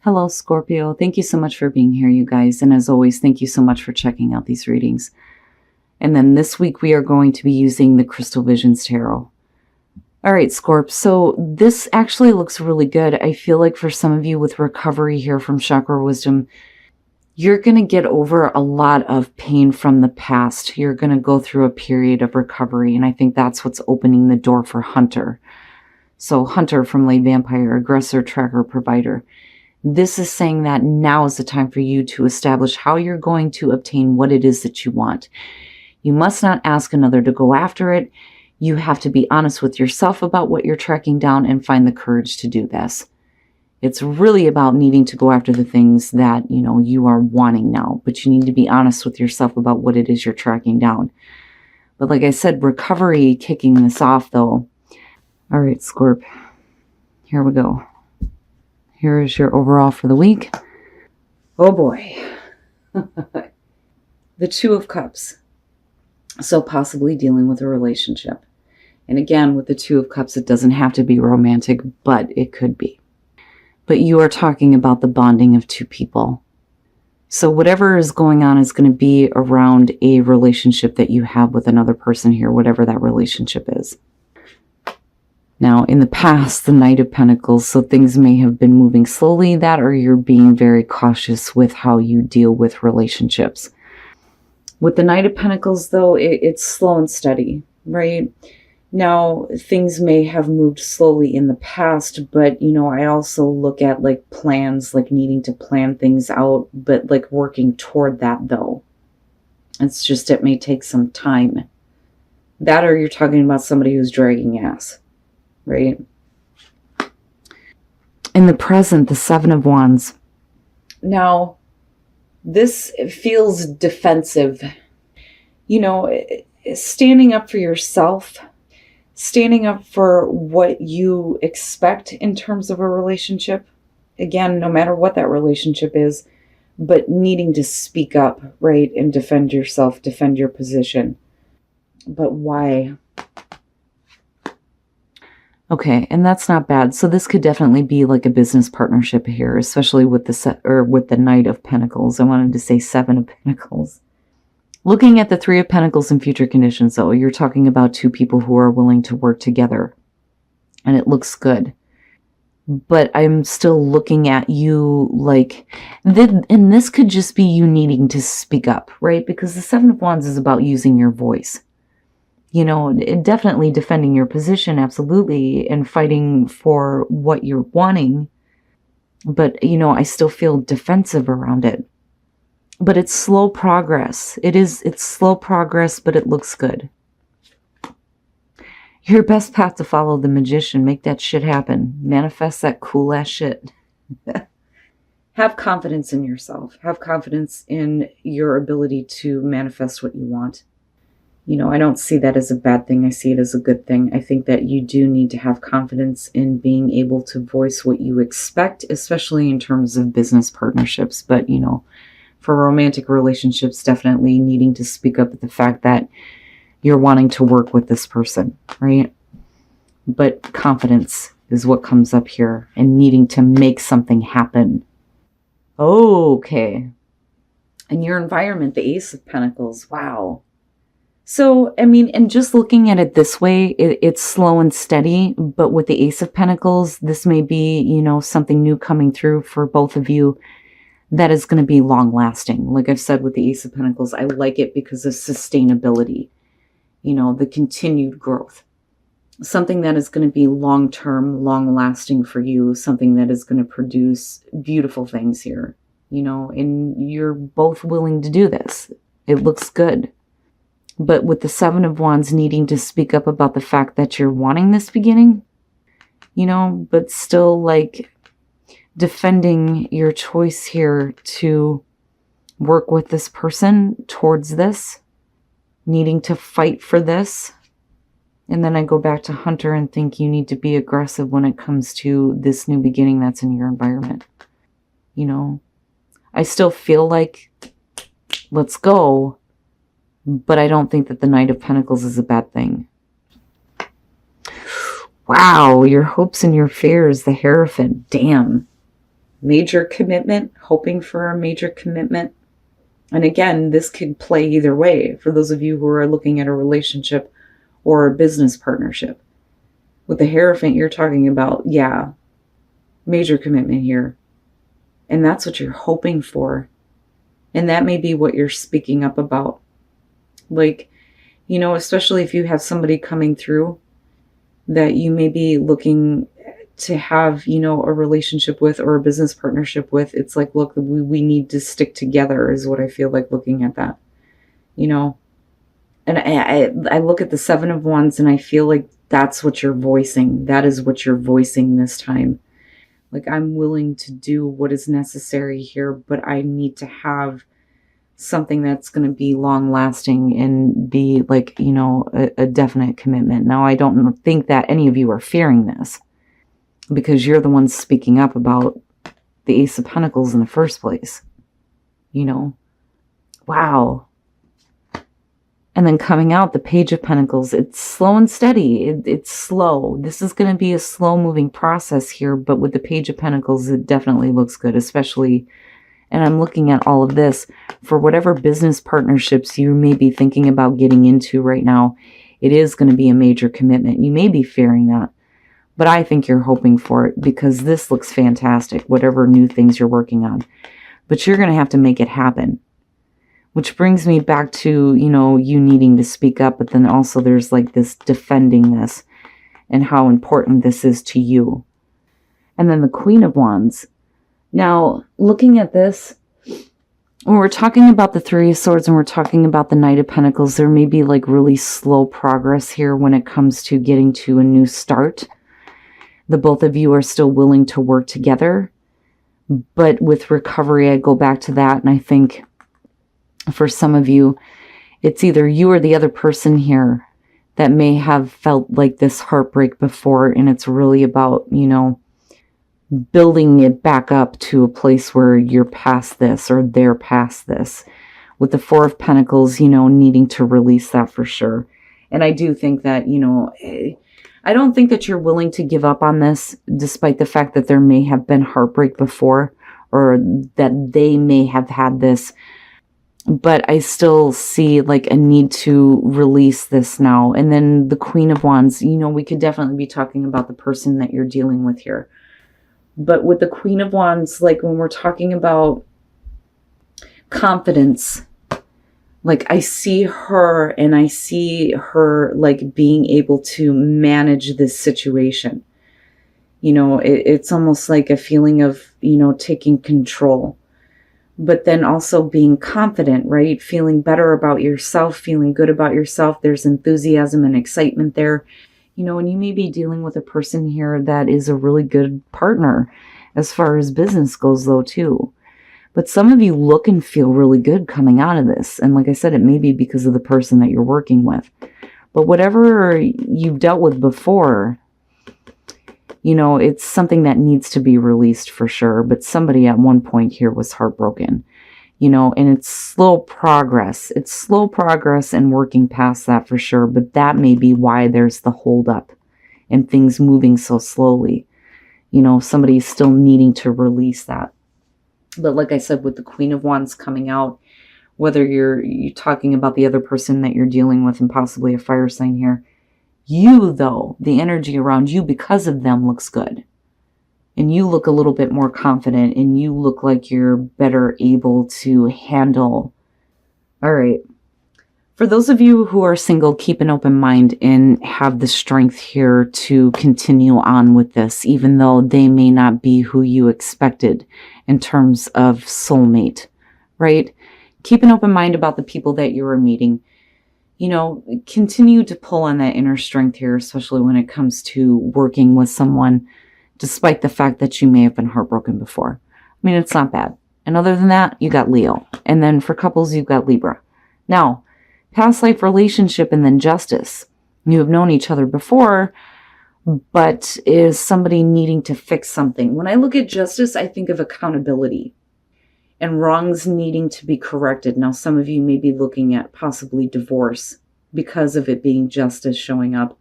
Hello, Scorpio. Thank you so much for being here, you guys. And as always, thank you so much for checking out these readings. And then this week we are going to be using the Crystal Visions Tarot. All right, Scorp. So this actually looks really good. I feel like for some of you with recovery here from Chakra Wisdom, you're going to get over a lot of pain from the past. You're going to go through a period of recovery. And I think that's what's opening the door for Hunter. So Hunter from Lay Vampire, Aggressor, Tracker, Provider. This is saying that now is the time for you to establish how you're going to obtain what it is that you want. You must not ask another to go after it. You have to be honest with yourself about what you're tracking down and find the courage to do this. It's really about needing to go after the things that, you are wanting now, but you need to be honest with yourself about what it is you're tracking down. But like I said, recovery kicking this off though. All right, Scorp, here we go. Here is your overall for the week. Oh boy. The Two of Cups. So possibly dealing with a relationship. And again, with the Two of Cups, it doesn't have to be romantic, but it could be. But you are talking about the bonding of two people. So whatever is going on is going to be around a relationship that you have with another person here, whatever that relationship is. Now, in the past, the Knight of Pentacles, so things may have been moving slowly, that or you're being very cautious with how you deal with relationships. With the Knight of Pentacles, though, it's slow and steady, right? Now, things may have moved slowly in the past, but, I also look at like plans, like needing to plan things out, but like working toward that, though. It's just, it may take some time. That or you're talking about somebody who's dragging ass. Right? In the present, the Seven of Wands. Now, this feels defensive. Standing up for yourself, standing up for what you expect in terms of a relationship. Again, no matter what that relationship is, but needing to speak up, right? And defend yourself, defend your position. But why? Okay, and that's not bad. So this could definitely be like a business partnership here, especially with the Knight of Pentacles. I wanted to say Seven of Pentacles. Looking at the Three of Pentacles in future conditions, though, you're talking about two people who are willing to work together, and it looks good. But I'm still looking at you like, and this could just be you needing to speak up, right? Because the Seven of Wands is about using your voice. Definitely defending your position, absolutely, and fighting for what you're wanting. But, I still feel defensive around it. But it's slow progress. It's slow progress, but it looks good. Your best path to follow the Magician. Make that shit happen. Manifest that cool ass shit. Have confidence in yourself. Have confidence in your ability to manifest what you want. I don't see that as a bad thing. I see it as a good thing. I think that you do need to have confidence in being able to voice what you expect, especially in terms of business partnerships. But, for romantic relationships, definitely needing to speak up at the fact that you're wanting to work with this person, right? But confidence is what comes up here and needing to make something happen. Okay. And your environment, the Ace of Pentacles. Wow. So, and just looking at it this way, it's slow and steady, but with the Ace of Pentacles, this may be, something new coming through for both of you that is going to be long lasting. Like I've said with the Ace of Pentacles, I like it because of sustainability, the continued growth. Something that is going to be long-term, long-lasting for you, something that is going to produce beautiful things here, and you're both willing to do this. It looks good. But with the Seven of Wands needing to speak up about the fact that you're wanting this beginning, but still like defending your choice here to work with this person towards this, needing to fight for this. And then I go back to Hunter and think you need to be aggressive when it comes to this new beginning that's in your environment. I still feel like, let's go. But I don't think that the Knight of Pentacles is a bad thing. Wow, your hopes and your fears, the Hierophant. Damn. major commitment, hoping for a major commitment. And again, this could play either way for those of you who are looking at a relationship or a business partnership. With the Hierophant, you're talking about, yeah, major commitment here. And that's what you're hoping for. And that may be what you're speaking up about. Like, especially if you have somebody coming through that you may be looking to have, a relationship with or a business partnership with. It's like, look, we need to stick together is what I feel like looking at that, And I look at the Seven of Wands and I feel like that's what you're voicing. That is what you're voicing this time. Like, I'm willing to do what is necessary here, but I need to have something that's going to be long lasting and be like, a definite commitment. Now, I don't think that any of you are fearing this because you're the ones speaking up about the Ace of Pentacles in the first place. Wow. And then coming out, the Page of Pentacles, it's slow and steady. It's slow. This is going to be a slow moving process here, but with the Page of Pentacles, it definitely looks good, especially, and I'm looking at all of this, for whatever business partnerships you may be thinking about getting into right now, it is going to be a major commitment. You may be fearing that, but I think you're hoping for it because this looks fantastic, whatever new things you're working on. But you're going to have to make it happen. Which brings me back to, you needing to speak up, but then also there's like this defending this and how important this is to you. And then the Queen of Wands. Now, looking at this, when we're talking about the Three of Swords and we're talking about the Knight of Pentacles, there may be like really slow progress here when it comes to getting to a new start. The both of you are still willing to work together. But with recovery, I go back to that and I think for some of you, it's either you or the other person here that may have felt like this heartbreak before, and it's really about, building it back up to a place where you're past this or they're past this. With the Four of Pentacles, needing to release that for sure. And I do think that, I don't think that you're willing to give up on this, despite the fact that there may have been heartbreak before or that they may have had this. But I still see like a need to release this now. And then the Queen of Wands, we could definitely be talking about the person that you're dealing with here. But with the Queen of Wands, like when we're talking about confidence, like I see her and I see her like being able to manage this situation. It's almost like a feeling of, taking control. But then also being confident, right? Feeling better about yourself, feeling good about yourself. There's enthusiasm and excitement there. And you may be dealing with a person here that is a really good partner as far as business goes though too. But some of you look and feel really good coming out of this. And like I said, it may be because of the person that you're working with. But whatever you've dealt with before, it's something that needs to be released for sure. But somebody at one point here was heartbroken, and it's slow progress. It's slow progress and working past that for sure. But that may be why there's the holdup and things moving so slowly. Somebody's still needing to release that. But like I said, with the Queen of Wands coming out, whether you're talking about the other person that you're dealing with and possibly a fire sign here, you, though, the energy around you because of them looks good. And you look a little bit more confident and you look like you're better able to handle. All right. For those of you who are single, keep an open mind and have the strength here to continue on with this, even though they may not be who you expected in terms of soulmate, right? Keep an open mind about the people that you are meeting. Continue to pull on that inner strength here, especially when it comes to working with someone, despite the fact that you may have been heartbroken before. It's not bad. And other than that, you got Leo. And then for couples, you've got Libra. Now, past life relationship and then justice. You have known each other before, but is somebody needing to fix something? When I look at justice, I think of accountability and wrongs needing to be corrected. Now, some of you may be looking at possibly divorce because of it being justice showing up.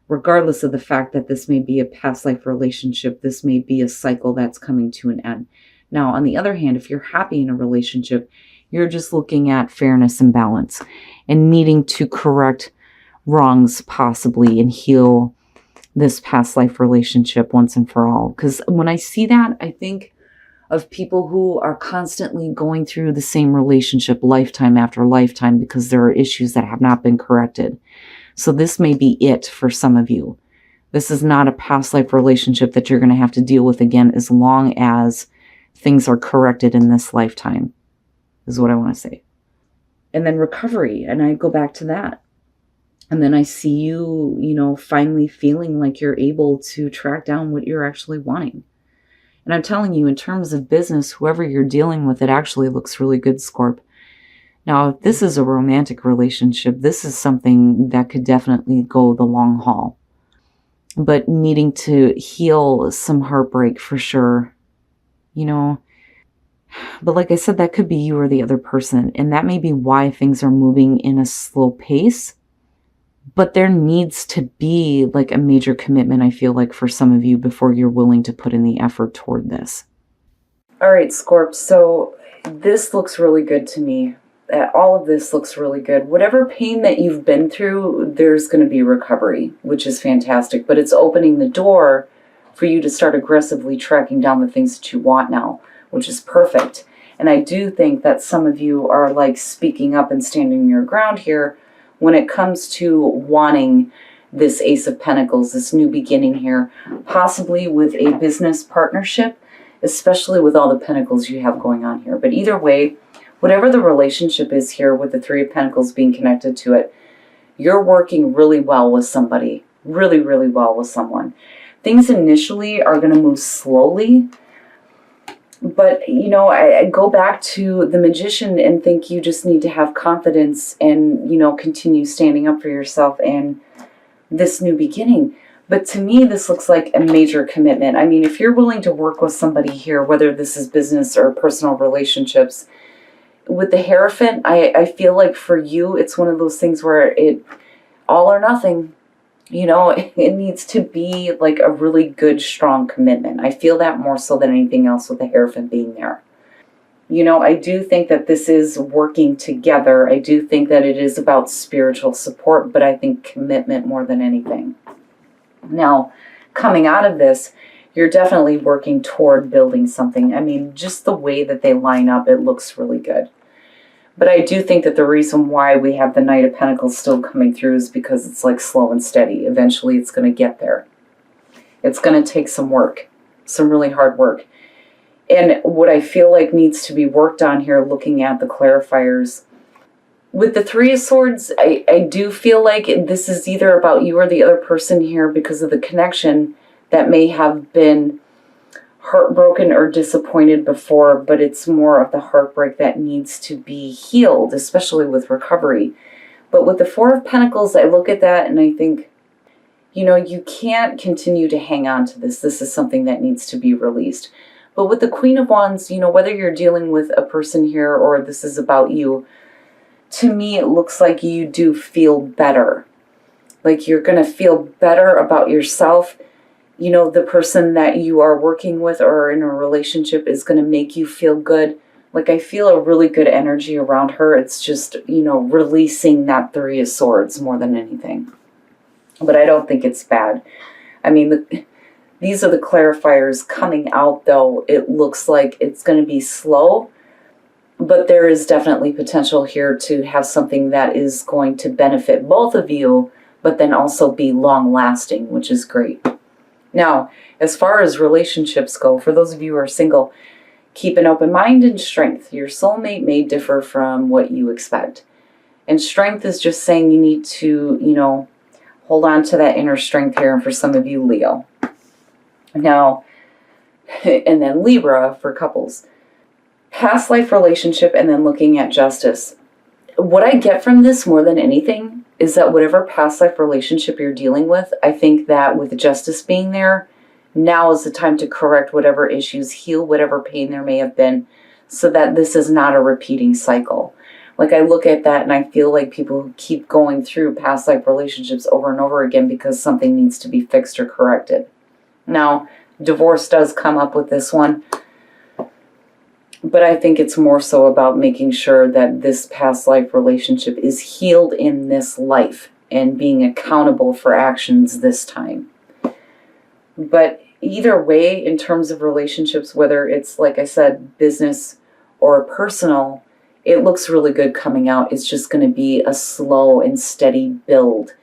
regardless of the fact that this may be a past life relationship, this may be a cycle that's coming to an end. Now, on the other hand, if you're happy in a relationship, you're just looking at fairness and balance and needing to correct wrongs possibly and heal this past life relationship once and for all. Because when I see that, I think of people who are constantly going through the same relationship lifetime after lifetime because there are issues that have not been corrected. So this may be it for some of you. This is not a past life relationship that you're going to have to deal with again as long as things are corrected in this lifetime, is what I want to say. And then recovery, and I go back to that. And then I see you, finally feeling like you're able to track down what you're actually wanting. And I'm telling you, in terms of business, whoever you're dealing with, it actually looks really good, Scorp. Now, if this is a romantic relationship, this is something that could definitely go the long haul. But needing to heal some heartbreak for sure, But like I said, that could be you or the other person. And that may be why things are moving in a slow pace. But there needs to be like a major commitment, I feel like, for some of you before you're willing to put in the effort toward this. All right, Scorp. So this looks really good to me. All of this looks really good. Whatever pain that you've been through, there's going to be recovery, which is fantastic. But it's opening the door for you to start aggressively tracking down the things that you want now, which is perfect. And I do think that some of you are like speaking up and standing your ground here when it comes to wanting this Ace of Pentacles, this new beginning here, possibly with a business partnership, especially with all the pentacles you have going on here. But either way, whatever the relationship is here with the Three of Pentacles being connected to it, you're working really well with somebody, really, really well with someone. Things initially are going to move slowly, but, I go back to the Magician and think you just need to have confidence and, continue standing up for yourself and this new beginning. But to me, this looks like a major commitment. I mean, if you're willing to work with somebody here, whether this is business or personal relationships, with the Hierophant, I feel like for you, it's one of those things where it all or nothing. It needs to be like a really good, strong commitment. I feel that more so than anything else with the Hierophant being there. I do think that this is working together. I do think that it is about spiritual support, but I think commitment more than anything. Now, coming out of this, you're definitely working toward building something. I mean, just the way that they line up, it looks really good. But I do think that the reason why we have the Knight of Pentacles still coming through is because it's like slow and steady. Eventually it's going to get there. It's going to take some work, some really hard work. And what I feel like needs to be worked on here, looking at the clarifiers, with the Three of Swords, I do feel like this is either about you or the other person here because of the connection that may have been heartbroken or disappointed before, but it's more of the heartbreak that needs to be healed, especially with recovery. But with the Four of Pentacles, I look at that and I think, you can't continue to hang on to this. This is something that needs to be released. But with the Queen of Wands, whether you're dealing with a person here or this is about you, to me, it looks like you do feel better. Like you're going to feel better about yourself. The person that you are working with or in a relationship is going to make you feel good. Like I feel a really good energy around her. It's just, releasing that Three of Swords more than anything. But I don't think it's bad. I mean, these are the clarifiers coming out, though. It looks like it's going to be slow, but there is definitely potential here to have something that is going to benefit both of you, but then also be long-lasting, which is great. Now, as far as relationships go, for those of you who are single, keep an open mind and strength. Your soulmate may differ from what you expect. And strength is just saying you need to, hold on to that inner strength here. And for some of you, Leo. Now, and then Libra for couples. Past life relationship and then looking at justice. What I get from this more than anything is that whatever past life relationship you're dealing with, I think that with justice being there, now is the time to correct whatever issues, heal whatever pain there may have been, so that this is not a repeating cycle. Like, I look at that and I feel like people keep going through past life relationships over and over again because something needs to be fixed or corrected. Now, divorce does come up with this one, but I think it's more so about making sure that this past life relationship is healed in this life and being accountable for actions this time. But either way, in terms of relationships, whether it's, like I said, business or personal, it looks really good coming out. It's just going to be a slow and steady build.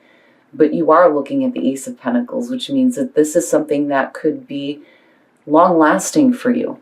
But you are looking at the Ace of Pentacles, which means that this is something that could be long-lasting for you.